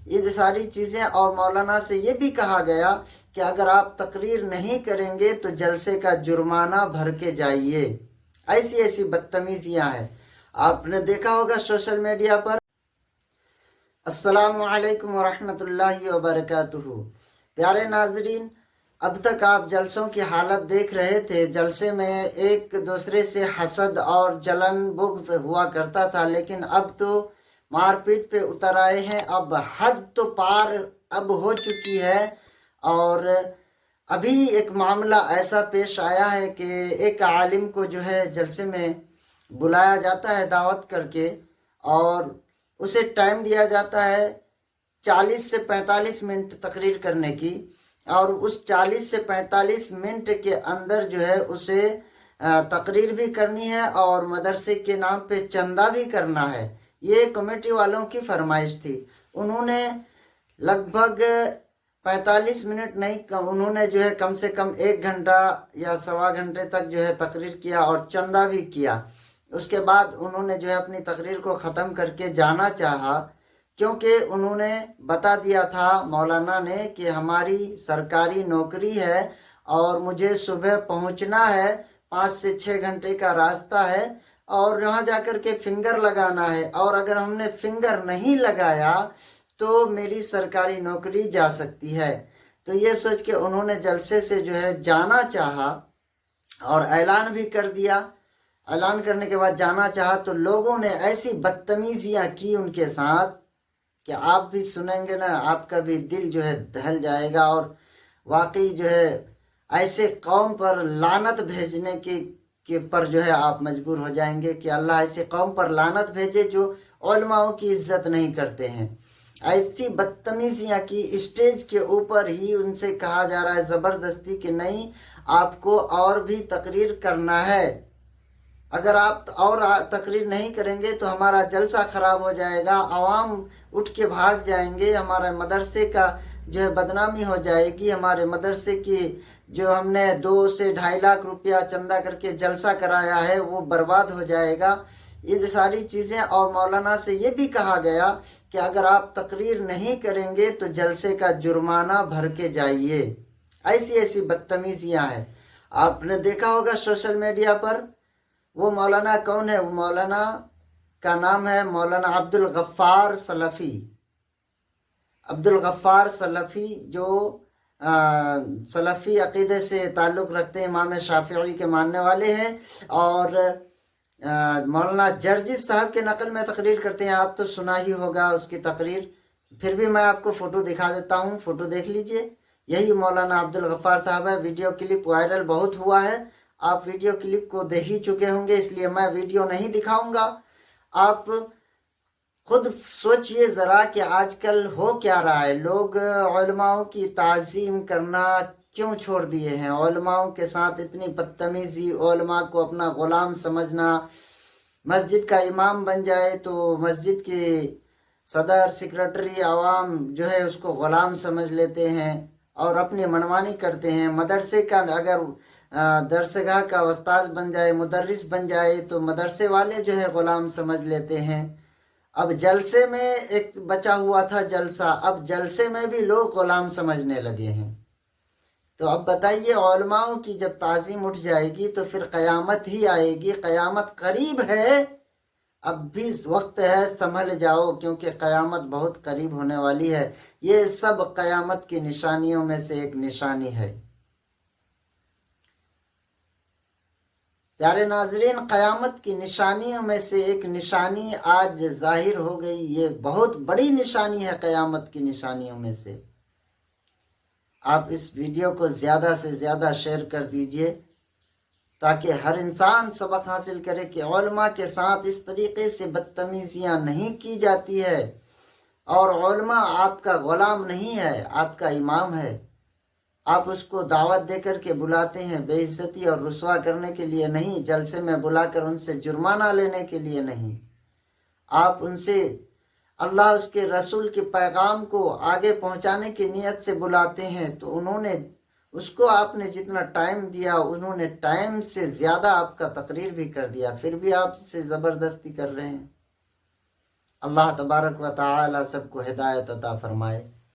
یہ ساری چیزیں، اور مولانا سے یہ بھی کہا گیا کہ اگر آپ تقریر نہیں کریں گے تو جلسے کا جرمانہ بھر کے جائیے۔ ایسی ایسی بدتمیزیاں ہیں، آپ نے دیکھا ہوگا سوشل میڈیا پر۔ السلام علیکم ورحمۃ اللہ وبرکاتہ۔ پیارے ناظرین، اب تک آپ جلسوں کی حالت دیکھ رہے تھے۔ جلسے میں ایک دوسرے سے حسد اور جلن بغض ہوا کرتا تھا، لیکن اب تو مار پیٹ پہ اتر آئے ہیں۔ اب حد تو پار اب ہو چکی ہے، اور ابھی ایک معاملہ ایسا پیش آیا ہے کہ ایک عالم کو جو ہے جلسے میں بلایا جاتا ہے دعوت کر کے، اور اسے ٹائم دیا جاتا ہے 40 سے 45 منٹ تقریر کرنے کی، اور اس 40 سے 45 منٹ کے اندر جو ہے اسے تقریر بھی کرنی ہے اور مدرسے کے نام پہ چندہ بھی کرنا ہے۔ یہ کمیٹی والوں کی فرمائش تھی۔ انہوں نے لگ بھگ 45 منٹ نہیں، انہوں نے جو ہے کم سے کم 1 گھنٹہ یا سوا گھنٹے تک جو ہے تقریر کیا اور چندہ بھی کیا۔ اس کے بعد انہوں نے جو ہے اپنی تقریر کو ختم کر کے جانا چاہا، کیونکہ انہوں نے بتا دیا تھا مولانا نے کہ ہماری سرکاری نوکری ہے اور مجھے صبح پہنچنا ہے، 5 سے 6 گھنٹے کا راستہ ہے، اور وہاں جا کر کے فنگر لگانا ہے، اور اگر ہم نے فنگر نہیں لگایا تو میری سرکاری نوکری جا سکتی ہے۔ تو یہ سوچ کے انہوں نے جلسے سے جو ہے جانا چاہا اور اعلان بھی کر دیا۔ اعلان کرنے کے بعد جانا چاہا تو لوگوں نے ایسی بدتمیزیاں کی ان کے ساتھ کہ آپ بھی سنیں گے نا، آپ کا بھی دل جو ہے دہل جائے گا، اور واقعی جو ہے ایسے قوم پر لعنت بھیجنے کے پر جو ہے آپ مجبور ہو جائیں گے کہ اللہ ایسے قوم پر لعنت بھیجے جو علماؤں کی عزت نہیں کرتے ہیں۔ ایسی بدتمیزیاں کی، اسٹیج کے اوپر ہی ان سے کہا جا رہا ہے زبردستی کہ نہیں، آپ کو اور بھی تقریر کرنا ہے، اگر آپ اور تقریر نہیں کریں گے تو ہمارا جلسہ خراب ہو جائے گا، عوام اٹھ کے بھاگ جائیں گے، ہمارے مدرسے کا جو ہے بدنامی ہو جائے گی، ہمارے مدرسے کی جو ہم نے 2 سے 2.5 لاکھ روپیہ چندہ کر کے جلسہ کرایا ہے وہ برباد ہو جائے گا۔ یہ ساری چیزیں، اور مولانا سے یہ بھی کہا گیا کہ اگر آپ تقریر نہیں کریں گے تو جلسے کا جرمانہ بھر کے جائیے۔ ایسی ایسی بدتمیزیاں ہیں، آپ نے دیکھا ہوگا سوشل میڈیا پر۔ وہ مولانا کون ہے؟ وہ مولانا کا نام ہے مولانا عبدالغفار سلفی۔ عبدالغفار سلفی جو سلفی عقیدے سے تعلق رکھتے ہیں، امام شافعی کے ماننے والے ہیں، اور مولانا جرجس صاحب کے نقل میں تقریر کرتے ہیں۔ آپ تو سنا ہی ہوگا اس کی تقریر، پھر بھی میں آپ کو فوٹو دکھا دیتا ہوں، فوٹو دیکھ لیجئے۔ یہی مولانا عبدالغفار صاحب ہے۔ ویڈیو کلپ وائرل بہت ہوا ہے، آپ ویڈیو کلپ کو دیکھ ہی چکے ہوں گے، اس لیے میں ویڈیو نہیں دکھاؤں گا۔ آپ خود سوچئے ذرا کہ آج کل ہو کیا رہا ہے، لوگ علماؤں کی تعظیم کرنا کیوں چھوڑ دیے ہیں، علماؤں کے ساتھ اتنی بدتمیزی، علماء کو اپنا غلام سمجھنا، مسجد کا امام بن جائے تو مسجد کے صدر سیکرٹری عوام جو ہے اس کو غلام سمجھ لیتے ہیں اور اپنی منمانی کرتے ہیں۔ مدرسے کا اگر درسگاہ کا استاذ بن جائے، مدرس بن جائے تو مدرسے والے جو ہے غلام سمجھ لیتے ہیں۔ اب جلسے میں ایک بچا ہوا تھا جلسہ، اب جلسے میں بھی لوگ غلام سمجھنے لگے ہیں۔ تو اب بتائیے، علماؤں کی جب تعظیم اٹھ جائے گی تو پھر قیامت ہی آئے گی۔ قیامت قریب ہے، اب بھی وقت ہے، سنبھل جاؤ، کیونکہ قیامت بہت قریب ہونے والی ہے۔ یہ سب قیامت کی نشانیوں میں سے ایک نشانی ہے۔ پیارے ناظرین، قیامت کی نشانیوں میں سے ایک نشانی آج ظاہر ہو گئی، یہ بہت بڑی نشانی ہے قیامت کی نشانیوں میں سے۔ آپ اس ویڈیو کو زیادہ سے زیادہ شیئر کر دیجئے تاکہ ہر انسان سبق حاصل کرے کہ علماء کے ساتھ اس طریقے سے بدتمیزیاں نہیں کی جاتی ہے، اور علماء آپ کا غلام نہیں ہے، آپ کا امام ہے۔ آپ اس کو دعوت دے کر کے بلاتے ہیں، بے عزتی اور رسوا کرنے کے لیے نہیں، جلسے میں بلا کر ان سے جرمانہ لینے کے لیے نہیں۔ آپ ان سے اللہ اس کے رسول کے پیغام کو آگے پہنچانے کی نیت سے بلاتے ہیں، تو انہوں نے اس کو، آپ نے جتنا ٹائم دیا انہوں نے ٹائم سے زیادہ آپ کا تقریر بھی کر دیا، پھر بھی آپ سے زبردستی کر رہے ہیں۔ اللہ تبارک و تعالی سب کو ہدایت عطا فرمائے۔